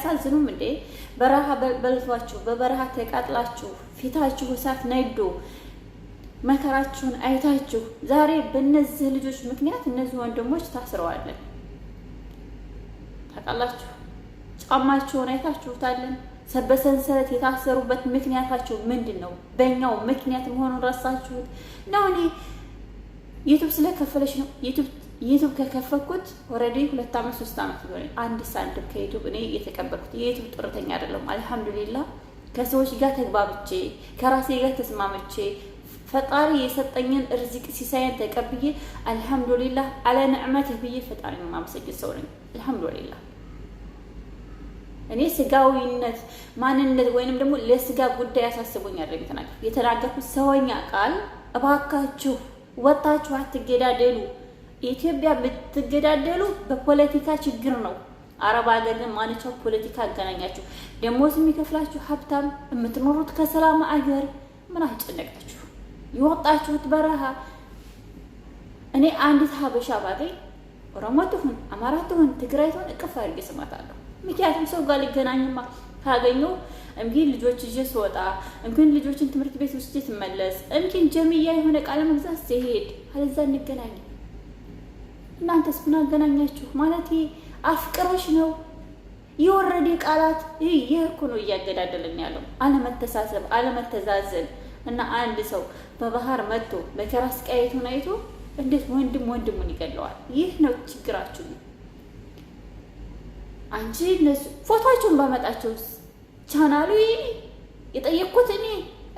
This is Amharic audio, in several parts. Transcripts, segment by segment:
አያሳዝኑም እንዴ? በረሃ በልቷችሁ በበረሃ ተቃጥላችሁ ፊታችሁ እሳት ነዶ መከራችሁን አይታችሁ ዛሬ በእነዚህ ልጆች ምክንያት እነዚህ ወንድሞች ታስረዋል። ታውቃላችሁ? ጫማቸውን አይታችሁታልን? በሰንሰለት የታሰሩበት ምክንያታቸው ምንድን ነው? በእኛው ምክንያት መሆኑን ረሳችሁት ነው? እኔ ዩቱብ ስለከፈለች ነው ዩቱብ ከከፈኩት ኦልሬዲ 2 ዓመት 3 ዓመት ይሆናል። አንድ ሳንቲም ከዩቱብ እኔ የተቀበልኩት የዩቱብ ጥርተኛ አይደለም። አልሐምዱሊላህ ከሰዎች ጋር ተግባብቼ ከራሴ ጋር ተስማምቼ ፈጣሪ የሰጠኝን ርዝቅ ሲሳይን ተቀብዬ አልሐምዱሊላህ አለ ንዕመትህ ብዬ ፈጣሪ የማመሰግን ሰው ነኝ። አልሐምዱሊላህ እኔ ስጋዊነት ማንነት ወይንም ደግሞ ለስጋ ጉዳይ ያሳስቦኝ አይደለም የተናገርኩት ሰውኛ ቃል እባካችሁ ወጣችሁ አትገዳደሉ። ኢትዮጵያ ብትገዳደሉ በፖለቲካ ችግር ነው። አረብ ሀገር ግን ማንቻው ፖለቲካ አገናኛችሁ። ደሞዝ የሚከፍላችሁ ሀብታም፣ የምትኖሩት ከሰላም አገር ምን አጨነቃችሁ? ይወጣችሁት በረሃ። እኔ አንዲት ሀበሻ ባገኝ ኦሮሞ ትሁን አማራ ትሁን ትግራይ ትሁን እቅፍ አድርጌ ስማታለሁ። ምክንያቱም ሰው ጋር ሊገናኝማ ካገኘው እምኪን ልጆች ይዤ ስወጣ እምኪን ልጆችን ትምህርት ቤት ውስጥ ትመለስ እምኪን ጀምያ የሆነ ቃለ መግዛት ሲሄድ አለዛ እንገናኝ። እናንተስ ምን አገናኛችሁ? ማለት አፍቅረሽ ነው የወረደ ቃላት ይሄ እኮ ነው እያገዳደልን ያለው። አለመተሳሰብ፣ አለመተዛዘን እና አንድ ሰው በባህር መጥቶ በከራስ ቀይቱን አይቶ እንዴት ወንድሙን ይገለዋል? ይህ ነው ችግራችሁ። አንቺ እነሱ ፎቶአቸውን ባመጣቸው ቻናሉ የጠየቅኩት እኔ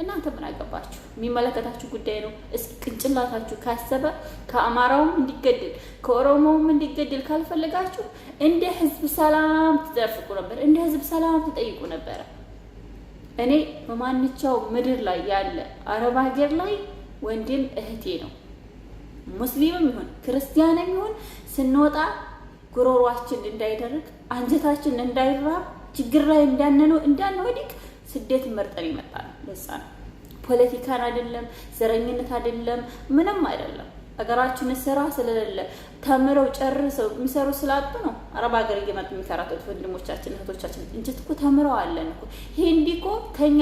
እናንተ ምን አገባችሁ? የሚመለከታችሁ ጉዳይ ነው። እስኪ ቅንጭላታችሁ ካሰበ ከአማራውም እንዲገደል ከኦሮሞውም እንዲገደል ካልፈለጋችሁ እንደ ህዝብ ሰላም ትጠፍቁ ነበር፣ እንደ ህዝብ ሰላም ትጠይቁ ነበር። እኔ በማንቻው ምድር ላይ ያለ አረብ ሀገር ላይ ወንድም እህቴ ነው። ሙስሊምም ይሁን ክርስቲያንም ይሁን ስንወጣ ጉሮሯችን እንዳይደርቅ አንጀታችን እንዳይራብ ችግር ላይ እንዳንወድቅ ስደት መርጠን ይመጣል። ለዛ ነው ፖለቲካን አይደለም ዘረኝነት አይደለም ምንም አይደለም። ሀገራችን ስራ ስለሌለ ተምረው ጨርሰው የሚሰሩ ስላጡ ነው አረብ ሀገር እየመጡ የሚከራተቱት ወንድሞቻችን እህቶቻችን እንጂ እኮ ተምረው አለን እኮ። ሂንዲ እኮ ከኛ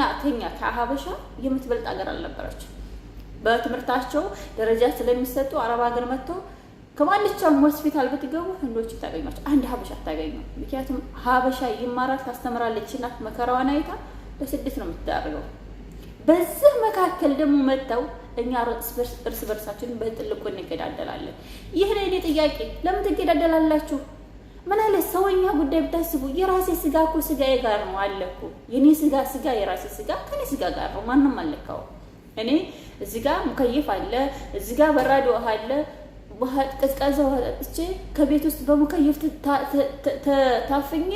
ከሀበሻ የምትበልጥ ሀገር አልነበረችም። በትምህርታቸው ደረጃ ስለሚሰጡ አረብ ሀገር መጥተው ከማንኛውም ሆስፒታል ብትገቡ ህንዶች ታገኟቸው፣ አንድ ሀበሻ አታገኙ። ምክንያቱም ሀበሻ ይማራል ታስተምራለች እና መከራዋን አይታ በስደት ነው የምትዳረገው። በዚህ መካከል ደግሞ መጥተው እኛ እርስ በርሳችን በጥልቁ እንገዳደላለን። ይህ ነው የኔ ጥያቄ። ለምን ትገዳደላላችሁ? ምን አለ ሰውኛ ጉዳይ ብታስቡ የራሴ ስጋ እኮ ስጋዬ ጋር ነው አለ እኮ። የኔ ስጋ የራሴ ስጋ ከኔ ስጋ ጋር ነው። ማንም አለካው። እኔ እዚህ ጋር ሙከይፍ አለ፣ እዚህ ጋር በራዶ ውሃ አለ። ቀዝቃዛ ውሃ ጠጥቼ ከቤት ውስጥ በሙከይፍ ታፍኜ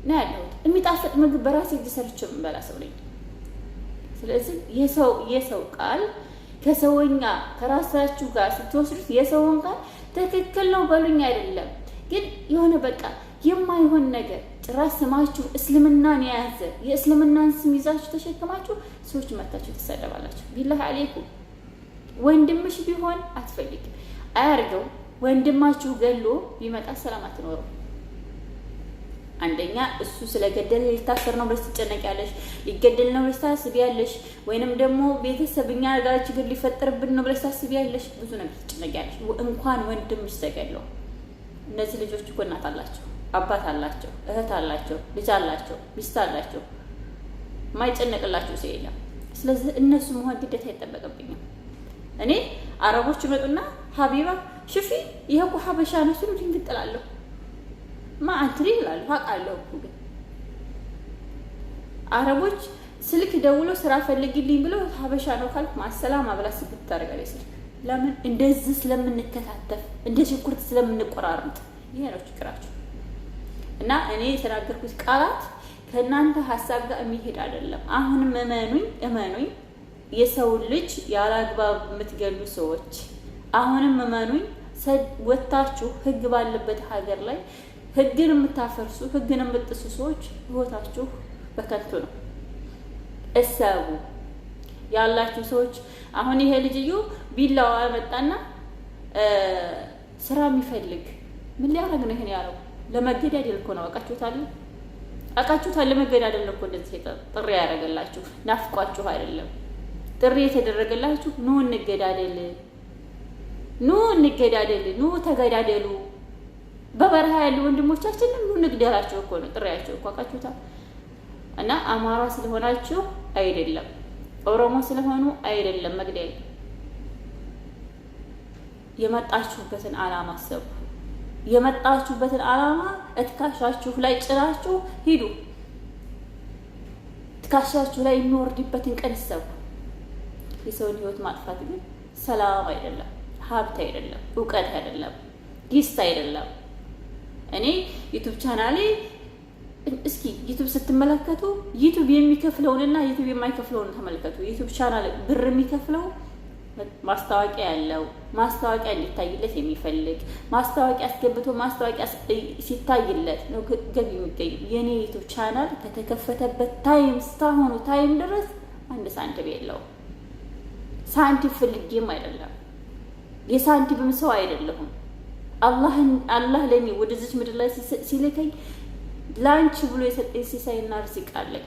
ነው ያለሁት። የሚጣፍጥ ምግብ በራሴ እጅ ሰርቼ የምበላ ሰው ነኝ። ስለዚህ የሰው ቃል ከሰውኛ ከራሳችሁ ጋር ስትወስዱት የሰውን ቃል ትክክል ነው በሉኝ አይደለም፣ ግን የሆነ በቃ የማይሆን ነገር ጭራሽ ስማችሁ እስልምናን የያዘ የእስልምናን ስም ይዛችሁ ተሸክማችሁ ሰዎች መታችሁ ትሰደባላችሁ። ቢላህ አለይኩም ወንድምሽ ቢሆን አትፈልግም አያርገው። ወንድማችሁ ገሎ ቢመጣ ሰላም አትኖሩ። አንደኛ እሱ ስለገደለ ሊታሰር ነው ብለሽ ትጨነቂያለሽ፣ ሊገደል ነው ብለሽ ታስቢያለሽ፣ ወይንም ደግሞ ቤተሰብኛ ጋር ችግር ሊፈጠርብን ነው ብለሽ ታስቢያለሽ። ብዙ ነገር ትጨነቂያለሽ። እንኳን ወንድምሽ ተገሎ እነዚህ ልጆች እኮ እናት አላቸው፣ አባት አላቸው፣ እህት አላቸው፣ ልጅ አላቸው፣ ሚስት አላቸው። የማይጨነቅላቸው ሰው የለም። ስለዚህ እነሱ መሆን ግዴታ አይጠበቅብኝም። እኔ አረቦች መጡና ሀቢባ ሽፊ ይሄ እኮ ሀበሻ ነው ሲሉ ድንግጥላለሁ። ማአንትሪ ይላሉ አውቃለሁ እኮ ግን አረቦች ስልክ ደውሎ ስራ ፈልግልኝ ብለው ሀበሻ ነው ካልኩ ማሰላም አብላ ስግት ታደርጋለች ስልክ። ለምን እንደዚህ ስለምንከታተፍ እንደ ሽንኩርት ስለምንቆራርጥ። ይሄ ነው ችግራቸው። እና እኔ የተናገርኩት ቃላት ከእናንተ ሀሳብ ጋር የሚሄድ አይደለም። አሁንም እመኑኝ የሰው ልጅ ያላግባብ የምትገሉ ሰዎች አሁንም እመኑኝ ወታችሁ ህግ ባለበት ሀገር ላይ ህግን የምታፈርሱ ህግን የምትጥሱ ሰዎች ህይወታችሁ በከንቱ ነው። እሰቡ ያላችሁ ሰዎች። አሁን ይሄ ልጅዩ ቢላዋ መጣና ስራ የሚፈልግ ምን ሊያደርግ ነው? ይሄን ያለው ለመገዳደል እኮ ነው። አውቃችሁታል። አቃችሁታል። ለመገዳደል ነው እኮ እንደዚህ ጥሪ ያደረገላችሁ፣ ናፍቋችሁ አይደለም። ጥሪ የተደረገላችሁ ኑ እንገዳደል፣ ኑ እንገዳደል፣ ኑ ተገዳደሉ። በበረሃ ያሉ ወንድሞቻችን ኑ እንግደላቸው እኮ ነው ጥሪያቸው እኮ አቃችሁታል። እና አማራ ስለሆናችሁ አይደለም፣ ኦሮሞ ስለሆኑ አይደለም መግደል። የመጣችሁበትን ዓላማ አሰቡ። የመጣችሁበትን ዓላማ እትካሻችሁ ላይ ጭናችሁ ሂዱ። ትካሻችሁ ላይ የሚወርድበትን ቀን ሰቡ። የሰውን ህይወት ማጥፋት ግን ሰላም አይደለም፣ ሀብት አይደለም፣ እውቀት አይደለም፣ ጊስት አይደለም። እኔ ዩቲዩብ ቻናሌ እስኪ ዩቲዩብ ስትመለከቱ ዩቲዩብ የሚከፍለውንና ዩቲዩብ የማይከፍለውን ተመልከቱ። ዩቲዩብ ቻናል ብር የሚከፍለው ማስታወቂያ ያለው ማስታወቂያ እንዲታይለት የሚፈልግ ማስታወቂያ አስገብቶ ማስታወቂያ ሲታይለት ነው ገቢ የሚገኝ። የኔ ዩቲዩብ ቻናል ከተከፈተበት ታይም እስካሁኑ ታይም ድረስ አንድ ሳንቲም የለውም። ሳንቲም ፈልጌም አይደለም፣ የሳንቲምም ሰው አይደለሁም። አላህ ለኔ ወደዚች ምድር ላይ ሲልከኝ ላንቺ ብሎ የሰጠኝ ሲሳይና ርዝቅ አለኝ።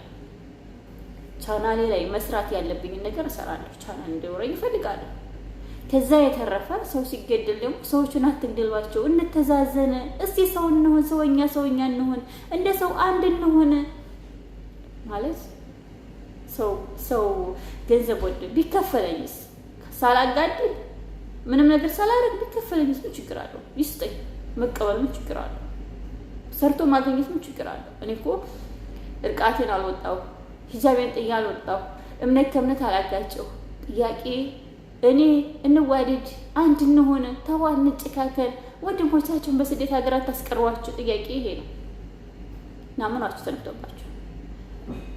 ቻናሌ ላይ መስራት ያለብኝን ነገር እሰራለሁ። ቻናል እንዲኖረኝ እፈልጋለሁ። ከዛ የተረፈ ሰው ሲገደል ደግሞ ሰዎችን አትግደሏቸው፣ እንተዛዘን፣ እስቲ ሰው እንሆን፣ ሰውኛ እንሆን፣ እንደ ሰው አንድ እንሆን ማለት ሰው ገንዘብ ወደ ቢከፈለኝስ ሳላጋድል ምንም ነገር ሳላደርግ ቢከፈለኝስ ምን ችግር አለው? ይስጠኝ፣ መቀበል ምን ችግር አለው? ሰርቶ ማግኘት ምን ችግር አለው? እኔ እኮ እርቃቴን አልወጣሁ፣ ሂጃቤን ጥዬ አልወጣሁ፣ እምነት ከእምነት አላጋጨሁ። ጥያቄ እኔ እንዋደድ፣ አንድ እንሆን፣ ተዋ እንጨካከን፣ ወንድሞቻችሁን በስደት ሀገራት ታስቀሯቸው። ጥያቄ ይሄ ነው እና ምናችሁ ተነክቶባችሁ።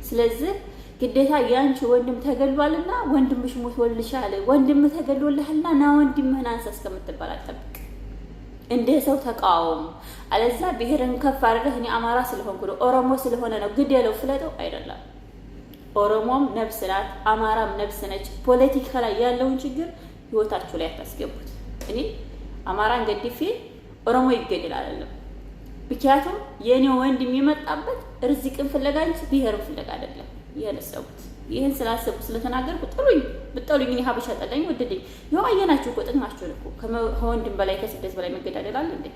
ስለዚህ ግዴታ ያንቺ ወንድም ተገሏልና ወንድምሽ ሞቶልሻል፣ ወንድም ተገሎልሃልና ና ወንድምህን አንሳ እስከምትባል አትጠብቅ። እንደ ሰው ተቃወሙ። አለዛ ብሔርን ከፍ አድርገህ እኔ አማራ ስለሆንኩ ነው ኦሮሞ ስለሆነ ነው ግደለው ፍለጠው አይደለም። ኦሮሞም ነፍስ ናት፣ አማራም ነፍስ ነች። ፖለቲካ ላይ ያለውን ችግር ህይወታችሁ ላይ አታስገቡት። እኔ አማራን ገድፌ ኦሮሞ ይገደል አይደለም። ምክንያቱም የኔ ወንድም የመጣበት ርዝቅን ፍለጋ እንጂ ብሔርን ፍለጋ አይደለም። ያለሰቡት ይሄን ስላሰቡ ስለተናገርኩ ጥሩኝ ብጠሉኝ እኔ ሀበሻ ጠላኝ ወደደኝ። ያው አየናችሁ እኮ ጥቅማችሁን እኮ ከወንድም በላይ ከስደት በላይ መገዳደል አለ እንዴ?